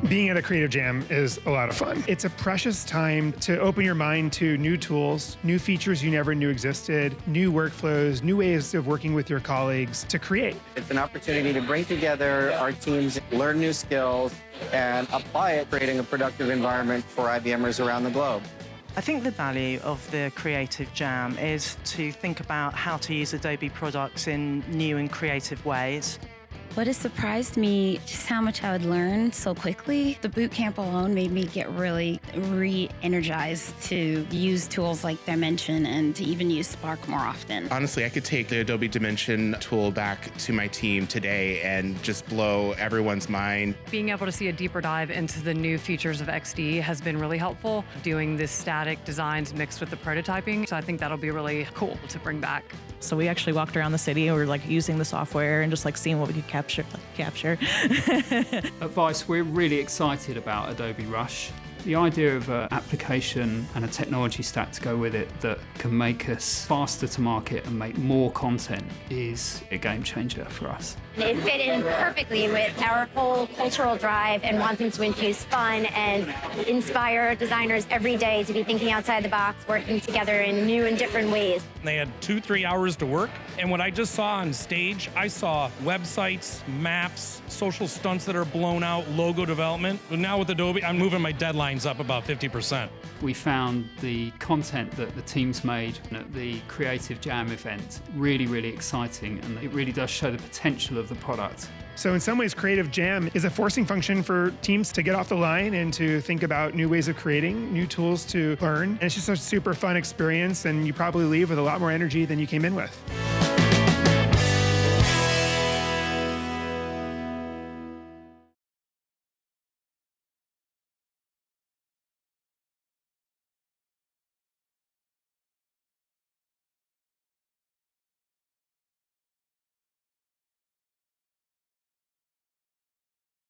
Being at a Creative Jam is a lot of fun. It's a precious time to open your mind to new tools, new features you never knew existed, new workflows, new ways of working with your colleagues to create. It's an opportunity to bring together our teams, learn new skills, and apply it, creating a productive environment for IBMers around the globe. I think the value of the Creative Jam is to think about how to use Adobe products in new and creative ways. What has surprised me, just how much I would learn so quickly. The boot camp alone made me get really re-energized to use tools like Dimension and to even use Spark more often. Honestly, I could take the Adobe Dimension tool back to my team today and just blow everyone's mind. Being able to see a deeper dive into the new features of XD has been really helpful. Doing the static designs mixed with the prototyping, so I think that'll be really cool to bring back. So we actually walked around the city and we were like using the software and just like seeing what we could capture. At Vice, we're really excited about Adobe Rush. The idea of an application and a technology stack to go with it that can make us faster to market and make more content is a game changer for us. It fit in perfectly with our whole cultural drive and wanting to infuse fun and inspire designers every day to be thinking outside the box, working together in new and different ways. They had 2-3 hours to work, and what I just saw on stage, I saw websites, maps, social stunts that are blown out, logo development. But now with Adobe, I'm moving my deadlines up about 50%. We found the content that the teams made at the Creative Jam event really, really exciting, and it really does show the potential of the product. So in some ways, Creative Jam is a forcing function for teams to get off the line and to think about new ways of creating, new tools to learn. And it's just a super fun experience, and you probably leave with a lot more energy than you came in with.